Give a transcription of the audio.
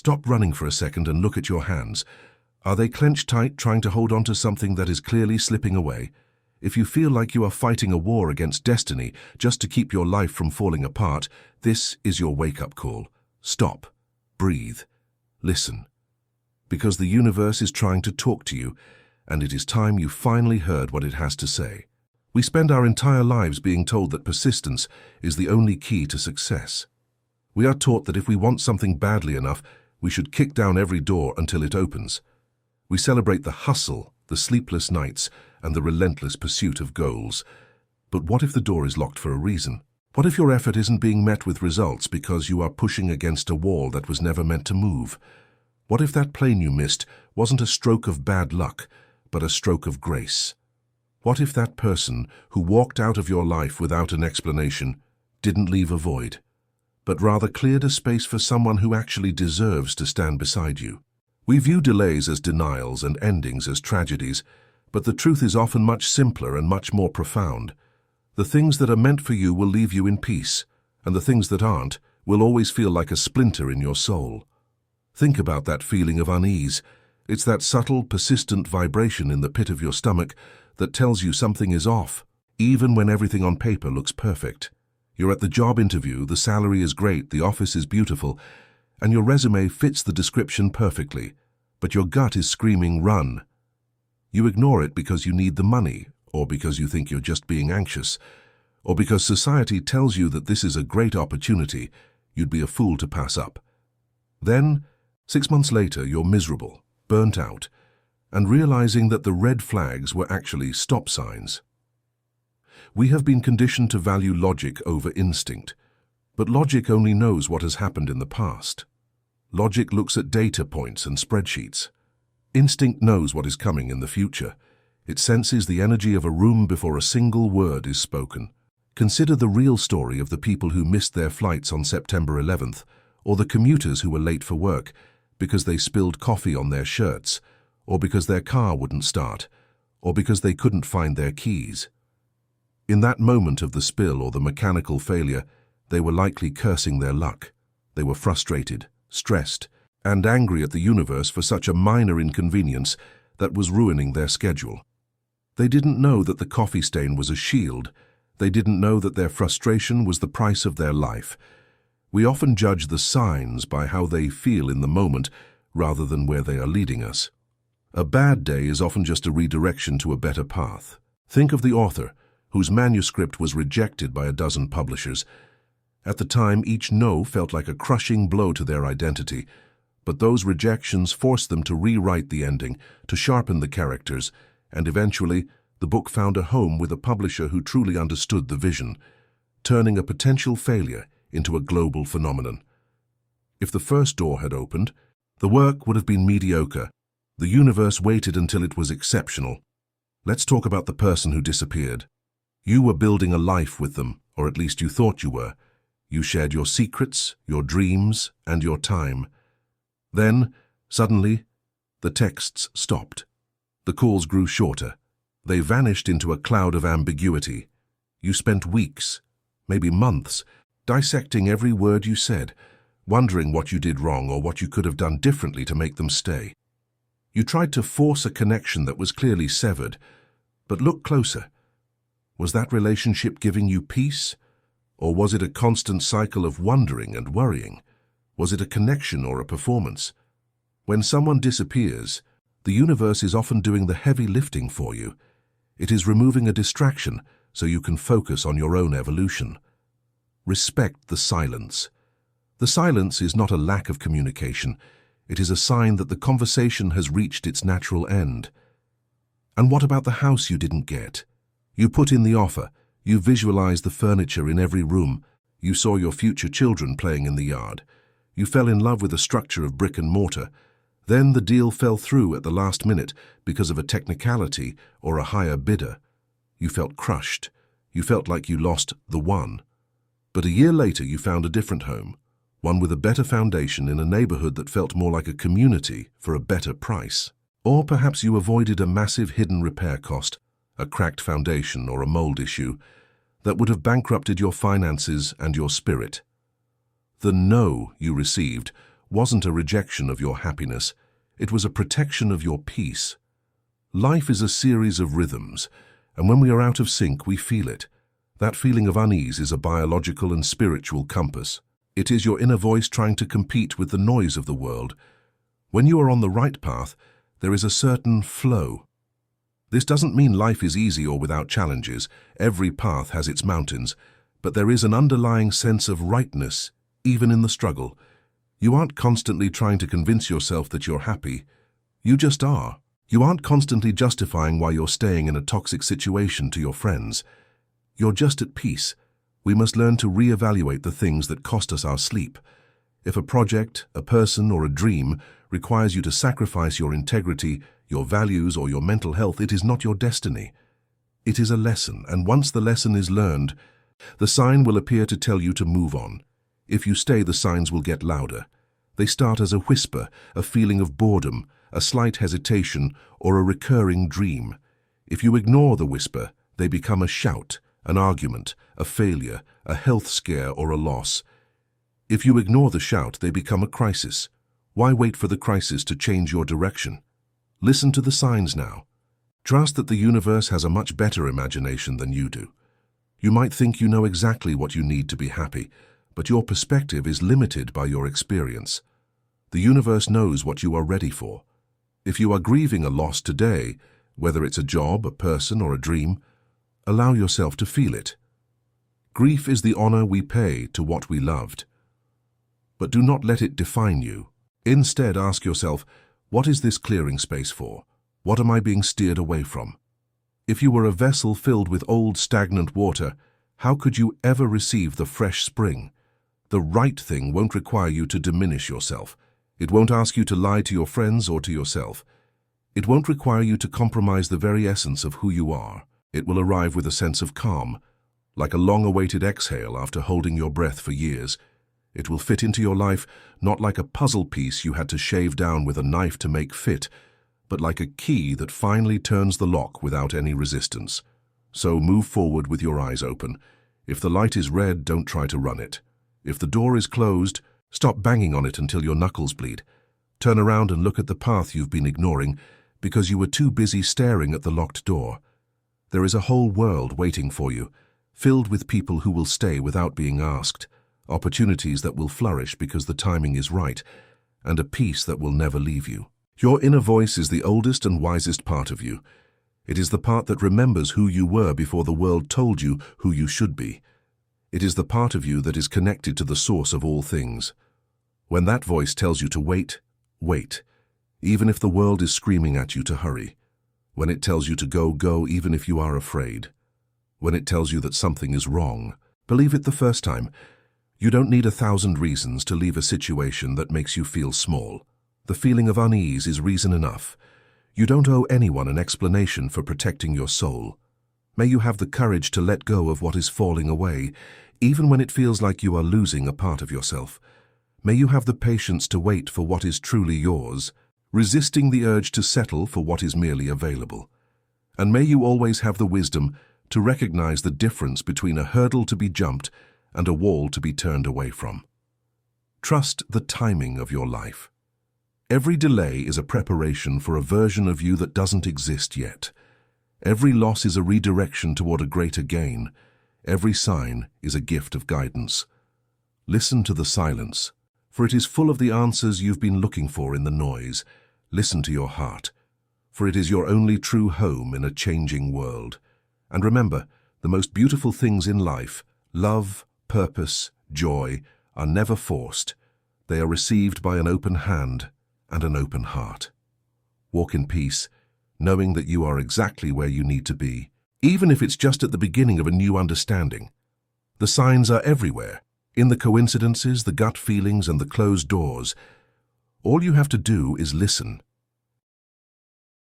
Stop running for a second and look at your hands. Are they clenched tight, trying to hold on to something that is clearly slipping away? If you feel like you are fighting a war against destiny just to keep your life from falling apart, this is your wake-up call. Stop. Breathe. Listen. Because the universe is trying to talk to you, and it is time you finally heard what it has to say. We spend our entire lives being told that persistence is the only key to success. We are taught that if we want something badly enough, we should kick down every door until it opens. We celebrate the hustle, the sleepless nights, and the relentless pursuit of goals. But what if the door is locked for a reason? What if your effort isn't being met with results because you are pushing against a wall that was never meant to move? What if that plane you missed wasn't a stroke of bad luck, but a stroke of grace? What if that person who walked out of your life without an explanation didn't leave a void, but rather cleared a space for someone who actually deserves to stand beside you? We view delays as denials and endings as tragedies, but the truth is often much simpler and much more profound. The things that are meant for you will leave you in peace, and the things that aren't will always feel like a splinter in your soul. Think about that feeling of unease. It's that subtle, persistent vibration in the pit of your stomach that tells you something is off, even when everything on paper looks perfect. You're at the job interview, the salary is great, the office is beautiful, and your resume fits the description perfectly, but your gut is screaming, run. You ignore it because you need the money, or because you think you're just being anxious, or because society tells you that this is a great opportunity you'd be a fool to pass up. Then, 6 months later, you're miserable, burnt out, and realizing that the red flags were actually stop signs. We have been conditioned to value logic over instinct, but logic only knows what has happened in the past. Logic looks at data points and spreadsheets. Instinct knows what is coming in the future. It senses the energy of a room before a single word is spoken. Consider the real story of the people who missed their flights on September 11th, or the commuters who were late for work because they spilled coffee on their shirts, or because their car wouldn't start, or because they couldn't find their keys. In that moment of the spill or the mechanical failure, they were likely cursing their luck. They were frustrated, stressed, and angry at the universe for such a minor inconvenience that was ruining their schedule. They didn't know that the coffee stain was a shield. They didn't know that their frustration was the price of their life. We often judge the signs by how they feel in the moment rather than where they are leading us. A bad day is often just a redirection to a better path. Think of the author, whose manuscript was rejected by a dozen publishers. At the time, each no felt like a crushing blow to their identity, but those rejections forced them to rewrite the ending, to sharpen the characters, and eventually, the book found a home with a publisher who truly understood the vision, turning a potential failure into a global phenomenon. If the first door had opened, the work would have been mediocre. The universe waited until it was exceptional. Let's talk about the person who disappeared. You were building a life with them, or at least you thought you were. You shared your secrets, your dreams, and your time. Then, suddenly, the texts stopped. The calls grew shorter. They vanished into a cloud of ambiguity. You spent weeks, maybe months, dissecting every word you said, wondering what you did wrong or what you could have done differently to make them stay. You tried to force a connection that was clearly severed, but look closer. Was that relationship giving you peace? Or was it a constant cycle of wondering and worrying? Was it a connection or a performance? When someone disappears, the universe is often doing the heavy lifting for you. It is removing a distraction so you can focus on your own evolution. Respect the silence. The silence is not a lack of communication. It is a sign that the conversation has reached its natural end. And what about the house you didn't get? You put in the offer. You visualized the furniture in every room. You saw your future children playing in the yard. You fell in love with a structure of brick and mortar. Then the deal fell through at the last minute because of a technicality or a higher bidder. You felt crushed. You felt like you lost the one. But a year later you found a different home, one with a better foundation in a neighborhood that felt more like a community for a better price. Or perhaps you avoided a massive hidden repair cost, a cracked foundation or a mold issue that would have bankrupted your finances and your spirit. The no you received wasn't a rejection of your happiness, it was a protection of your peace. Life is a series of rhythms, and when we are out of sync, we feel it. That feeling of unease is a biological and spiritual compass. It is your inner voice trying to compete with the noise of the world. When you are on the right path, there is a certain flow. This doesn't mean life is easy or without challenges. Every path has its mountains, but there is an underlying sense of rightness, even in the struggle. You aren't constantly trying to convince yourself that you're happy. You just are. You aren't constantly justifying why you're staying in a toxic situation to your friends. You're just at peace. We must learn to reevaluate the things that cost us our sleep. If a project, a person, or a dream requires you to sacrifice your integrity, your values, or your mental health, it is not your destiny. It is a lesson, and once the lesson is learned, the sign will appear to tell you to move on. If you stay, the signs will get louder. They start as a whisper, a feeling of boredom, a slight hesitation, or a recurring dream. If you ignore the whisper, they become a shout, an argument, a failure, a health scare, or a loss. If you ignore the shout, they become a crisis. Why wait for the crisis to change your direction? Listen to the signs now. Trust that the universe has a much better imagination than you do. You might think you know exactly what you need to be happy, but your perspective is limited by your experience. The universe knows what you are ready for. If you are grieving a loss today, whether it's a job, a person, or a dream, allow yourself to feel it. Grief is the honor we pay to what we loved. But do not let it define you. Instead, ask yourself, what is this clearing space for? What am I being steered away from? If you were a vessel filled with old, stagnant water, how could you ever receive the fresh spring? The right thing won't require you to diminish yourself. It won't ask you to lie to your friends or to yourself. It won't require you to compromise the very essence of who you are. It will arrive with a sense of calm, like a long-awaited exhale after holding your breath for years. It will fit into your life not like a puzzle piece you had to shave down with a knife to make fit, but like a key that finally turns the lock without any resistance. So move forward with your eyes open. If the light is red, don't try to run it. If the door is closed, stop banging on it until your knuckles bleed. Turn around and look at the path you've been ignoring because you were too busy staring at the locked door. There is a whole world waiting for you, filled with people who will stay without being asked, opportunities that will flourish because the timing is right, and a peace that will never leave you. Your inner voice is the oldest and wisest part of you. It is the part that remembers who you were before the world told you who you should be. It is the part of you that is connected to the source of all things. When that voice tells you to wait, wait, even if the world is screaming at you to hurry. When it tells you to go, go, even if you are afraid. When it tells you that something is wrong, believe it the first time. You don't need 1,000 reasons to leave a situation that makes you feel small. The feeling of unease is reason enough. You don't owe anyone an explanation for protecting your soul. May you have the courage to let go of what is falling away, even when it feels like you are losing a part of yourself. May you have the patience to wait for what is truly yours, resisting the urge to settle for what is merely available. And may you always have the wisdom to recognize the difference between a hurdle to be jumped and a wall to be turned away from. Trust the timing of your life. Every delay is a preparation for a version of you that doesn't exist yet. Every loss is a redirection toward a greater gain. Every sign is a gift of guidance. Listen to the silence, for it is full of the answers you've been looking for in the noise. Listen to your heart, for it is your only true home in a changing world. And remember, the most beautiful things in life, love, purpose, joy, are never forced. They are received by an open hand and an open heart. Walk in peace, knowing that you are exactly where you need to be, even if it's just at the beginning of a new understanding. The signs are everywhere, in the coincidences, the gut feelings, and the closed doors. All you have to do is listen,